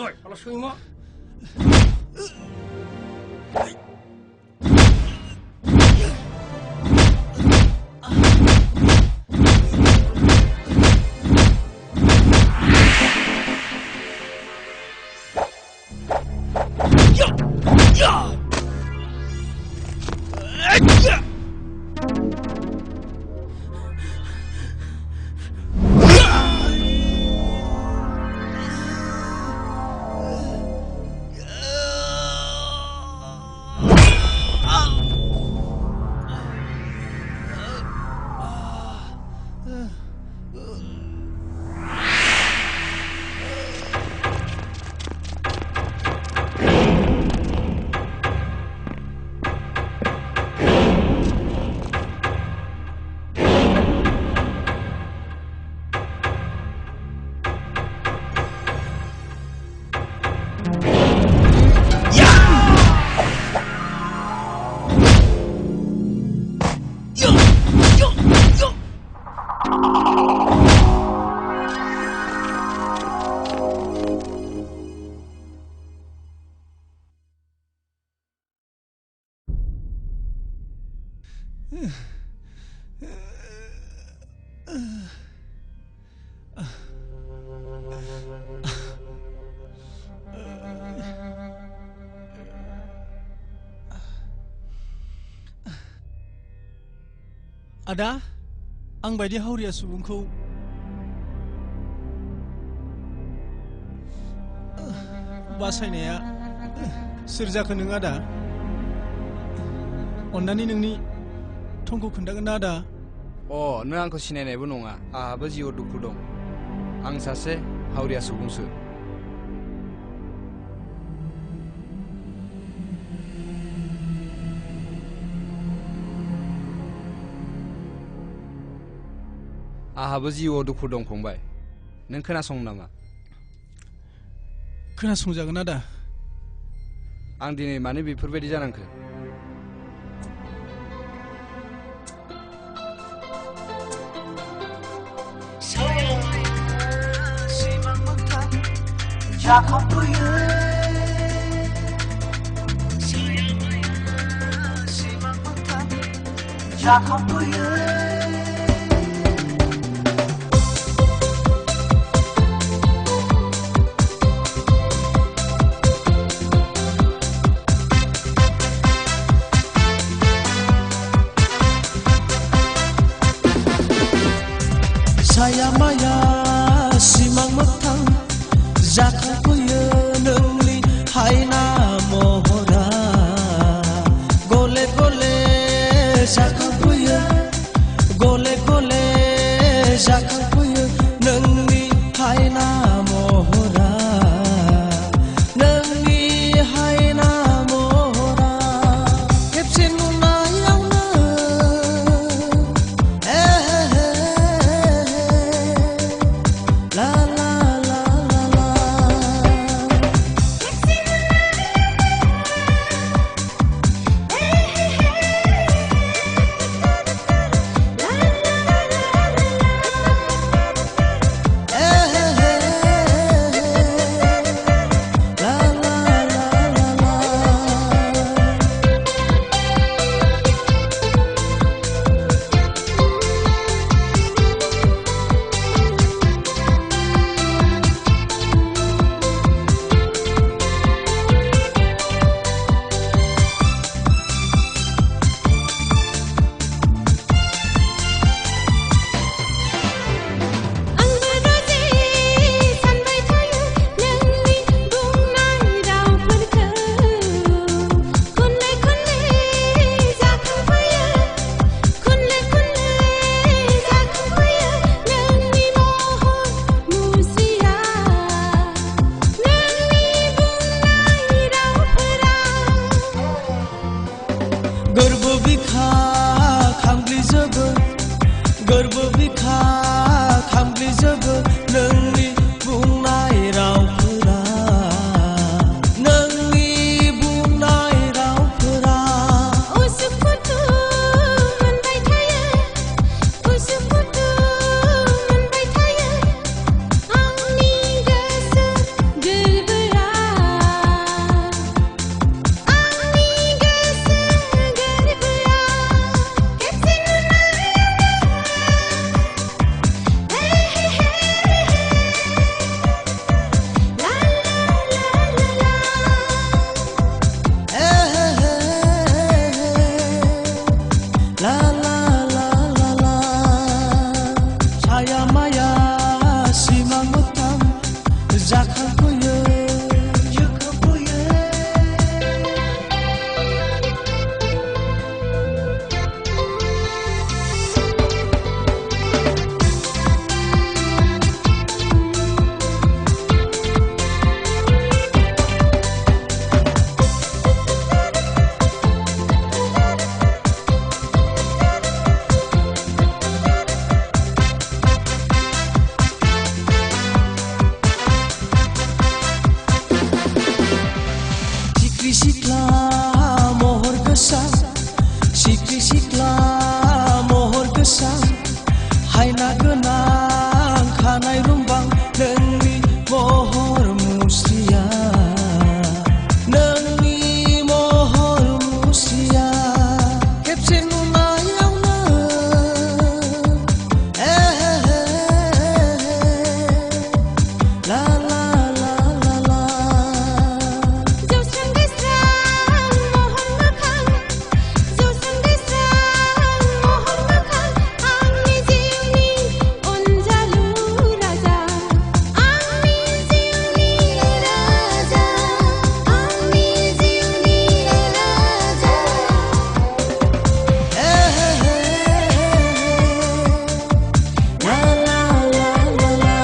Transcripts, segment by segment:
Oi, kalau semua. Ada, आं बायदि हावरिया सुबुंखौ बासायनाया सोर जाखो नों आदा? अन्नानै नोंनि थंखौ खोन्थागोन ना आदा? नों आंखौ सिनायनायबो नङा। आहाबो जिउआव दुखु दं। आं सासे हावरिया सुबुंसो। आहाबो जिउआव दुखु दं फंबाय। नों खोनासं नामा? खोनासंजागोन आदा। आं दिनै मानो बेफोरबायदि जानांखो? Saya maya simang metang जाखांफैयो नोंनि हायना महरा गले गले जाखांफैयो सिख्रि सिख्ला महर गोसा सिख्रि सिख्ला महर गोसा हायना गोनां खानाय रुंबां नोंनि महर मुस्रिया नोंनि महर मुस्रिया खेबसे नुनायावनो ला ला ला ला ला जौस्रां गेस्रां महर मोखां जौस्रां गेस्रां महर मोखां आंनि जिउनि अनजालु राजा आंनि जिउनि राजा आंनि जिउनि राजा ला ला ला ला ला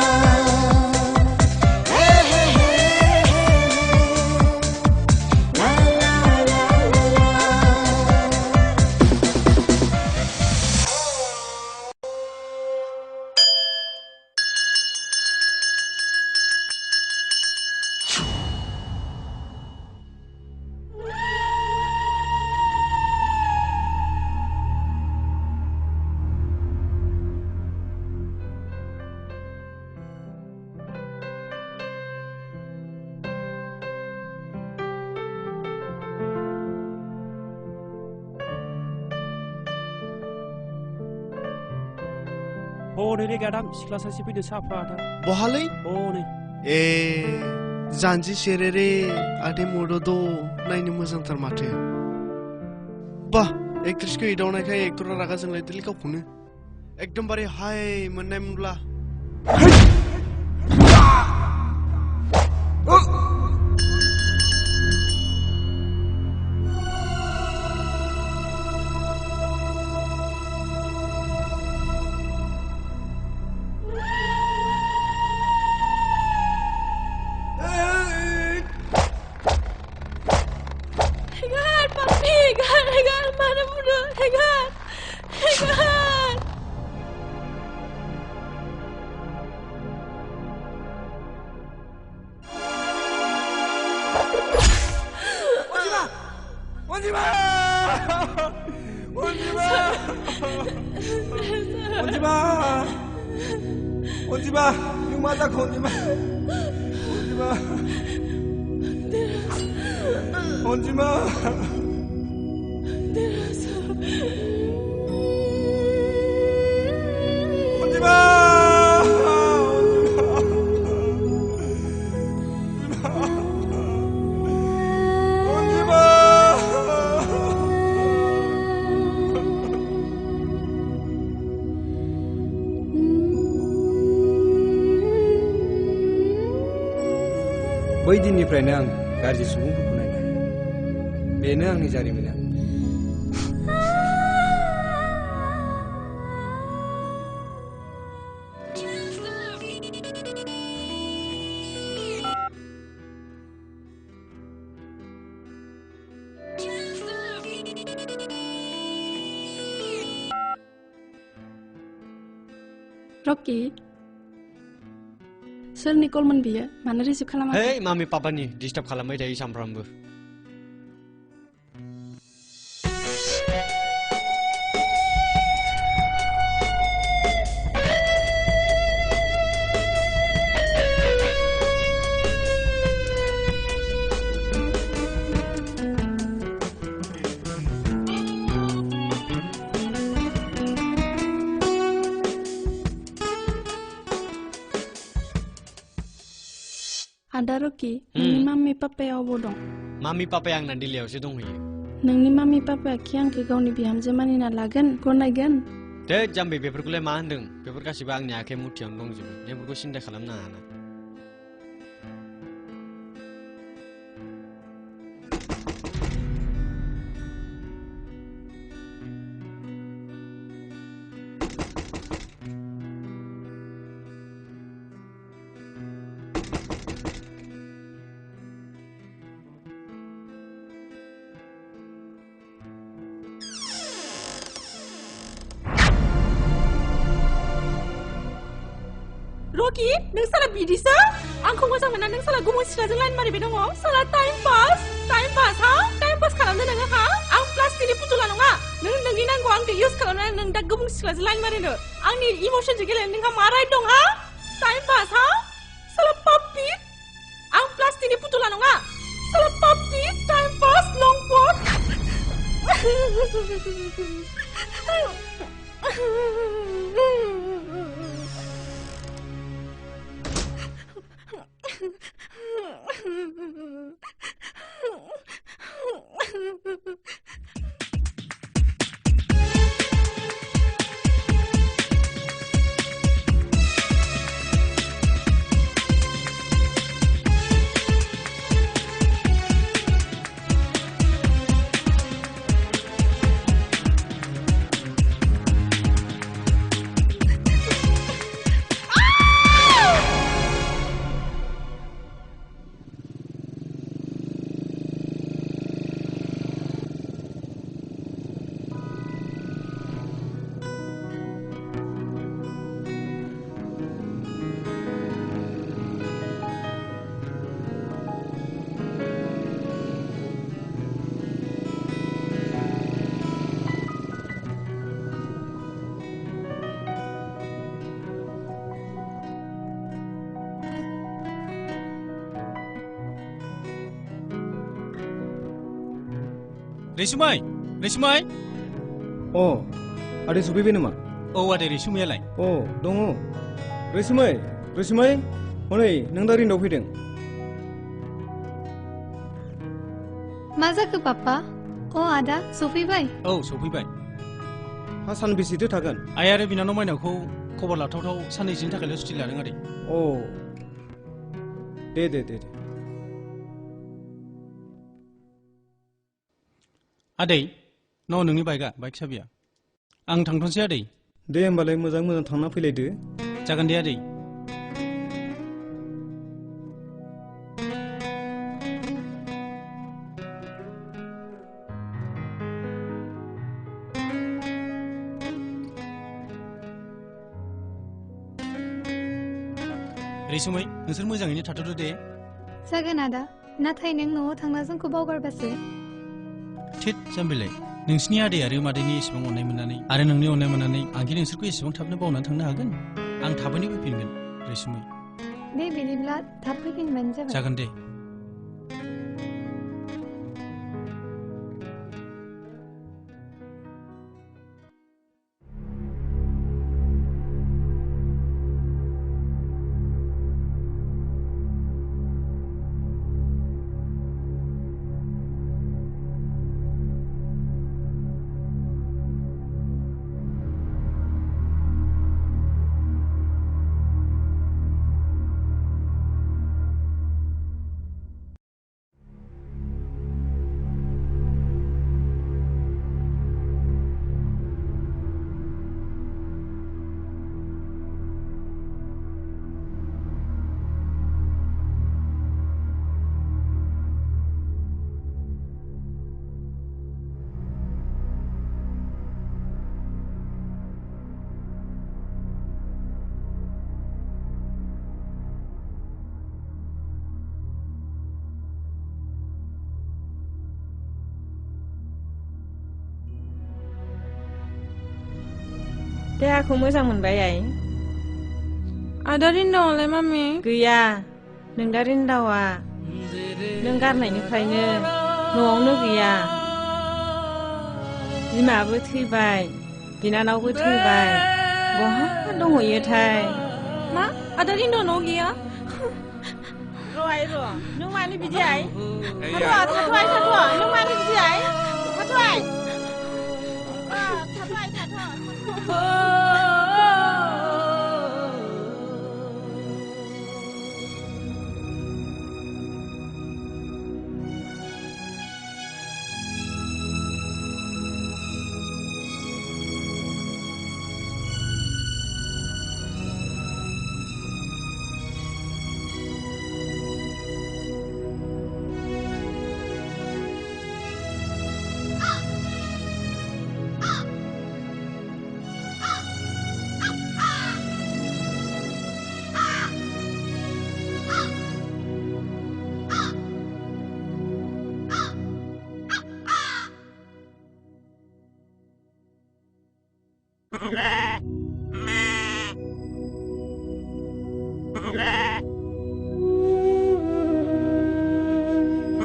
हनै रे गादाम सिख्ला सासे फैदों साफादा बहालै हनै ए जानजि सेरेरे आदे मदद' नायनो मोजांथार माथो बा एक्ट्रेसखौ एदावनायखाय एक्टरा रागा जोंलायदोलै गावखौनो एकदमबारे हाय मोननायमोनब्ला Hegar, papi, Hegar, Hegar, mana muda, Hegar, Hegar. 원지마! 원지마! 원지마! 원지마! 육마다 원지마! 원지마! 원지마! 원지마! बै दिननिफ्रायनो आं गाज्रि सुबुंफोरखौ नायनाय बेनो आंनि जारिमिना Rocky, सोरनि कलमोन बियो मानो रिसिभ खालामाखै Hey, mami papani disturb खालामबाय थायो सामफ्रामबो Ada Rocky, नोंनि माम्मी पापाया अबाव दं? Mami papaya आंना दिल्लीयावसो दंहैयो नोंनि माम्मी पापाया कि आंखौ गावनि बिहामजो मानिना लागोन गनायगोन? दे जाम्बि बेफोरखौलाय मा होनदों बेफोर गासिबो आंनि आखाइ मुथियावनो दंजोबो बेफोरखौ सिन्था खालामनाङा ना Rocky, नों साला बिदिसो? आंखौ मोजां मोनना नों साला गुबुन सिख्लाजों लाइन मारिबाय दङ साला टाइम पास हा टाइम पास खालामदो नोङो हा आं प्लास्टिकनि पुतुला नङा नों नोंनि नांगौ आंखौ इउज खालामनानै नों दा गुबुन सिख्लाजों लाइन मारिनो आंनि इमोसनजों गेलेनो नोंहा मा राइट दं हा टाइम पास हा साला पाप्पि आं प्लास्टिकनि पुतुला नङा साला पाप्पि टाइम पास लं पट रैसुमै रैसुमै अ आदै सफैबाय नामा औ आदै रैसुमैयालाय अ दङ रैसुमै हनै नों दा रिन्दाव फैदों मा जाखो पापा अ आदा सफैबाय औ सफैबाय हा सानबेसेथो थागोन आइ आरो बिनानाव माइनावखौ खबर लाथावथाव साननैसोनि थाखायल' सुटि लादों आदै अ दे आदै न' नोंनि बाइक साबिया आं थांथ'नोसै आदै दे होमबालाय मोजां थांना फैलायदो जागोन दे आदै रैसुमै नोंसोर मोजाङैनो थाथ'दो दे जागोन आदा नाथाय नों न'आव थांना जोंखौ बावगारबासो थित जाम्बिलाय नोंसिनि आदै आरो मादैनि एसेबां अननाय मोननानै आरो नोंनि अननाय मोननानै आंखि नोंसोरखौ एसेबां थाबनो बावनानै थांनो हागोन आं थाबैनो फैफिनगोन रैसुमै दे बिदिब्ला थाब फैफिनबानो जाबाय जागोन दे देहाखौ मोजां मोनबाय आइ आदा रिन्दावालाय मामि गैया नों दा रिन्दावा नों गारनायनिफ्रायनो न'आवनो गैया बिमाबो थैबाय बिनानावबो थैबाय बहा दंहैयोथाय मा आदा रिन्दावा न'आव गैया र' नों मानो बिदि आइ थाथ'आइ नों मानो बिदि आइ थाथ'आइ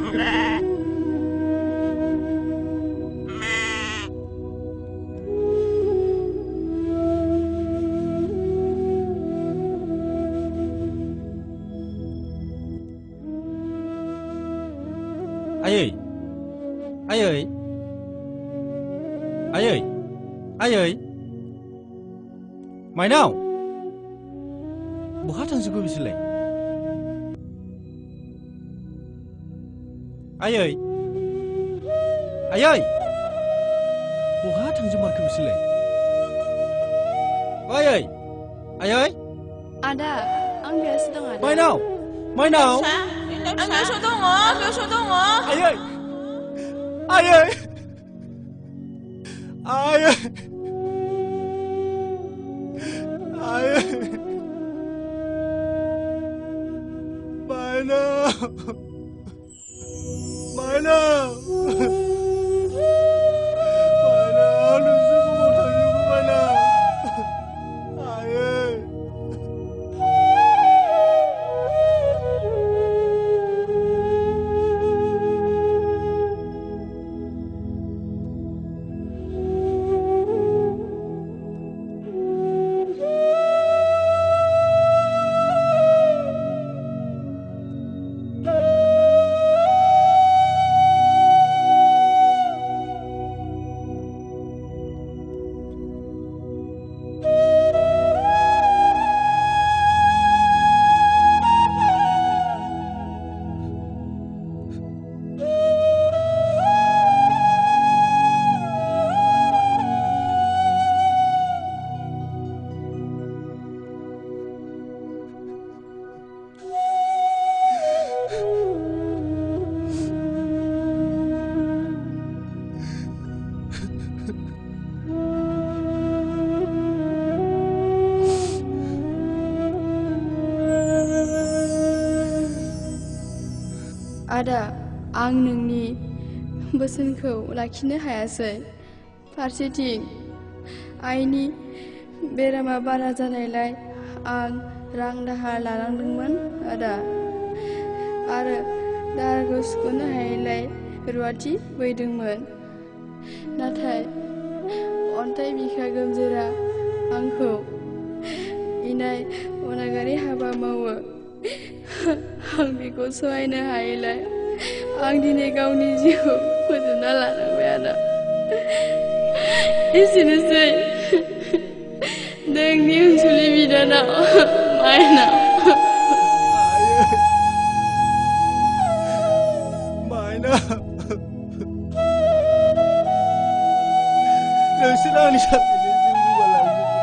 आयै आयै आयै आयै माइनाव बहा थांजोबखो बिसोरलाय आयै आयै बहा थांजोबमारखो बिसोरलाय आयै आयै आदा आं बेयावसो दं आदा माइनाव माइनाव आं बेयावसो दङ आयै आयै आयै आयै माइनाव माइनाव माइनाव नोंसोर बबाव थांजोबखो माइनाव आयै आदा आं नोंनि बोसोनखौ लाखिनो हायासै फारसेथिं आइनि बेरामा बारा जानायलाय आं रां दाहार लानांदोंमोन आदा आरो दाहारखौ सुख'नो हायैलाय रुवाथि फैदोंमोन नाथाय अन्थाइ बिखा गोमजोरा आंखौ इनाय अनागारि हाबा मावो आं बेखौ सहायनो हायैलाय आं दिनै गावनि जिउखौ फोजोबना लानांबाय आदा एसेनोसै नोंनि अनसुलि बिनानाव माइनाव माइनाव नोंसोर आंनि थाखायनो जिउ गोमालांजोबो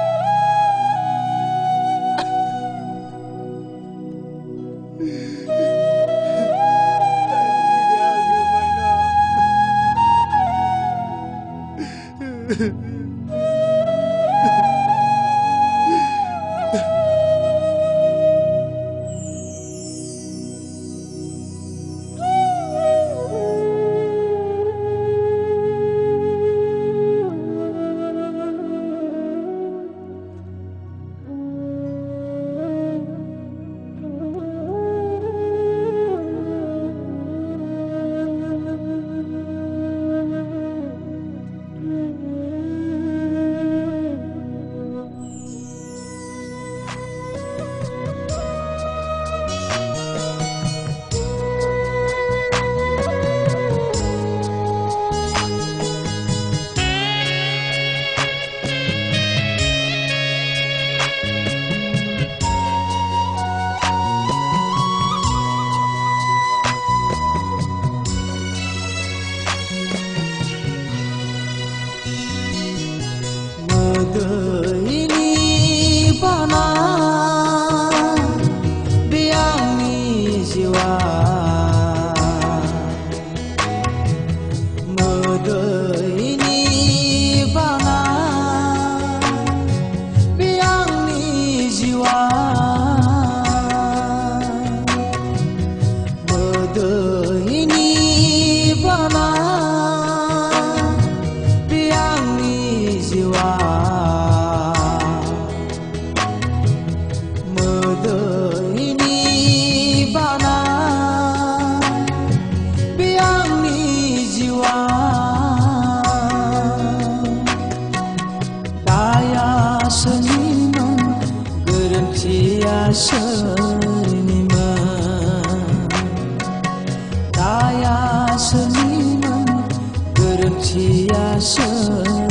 ओंथिया सोर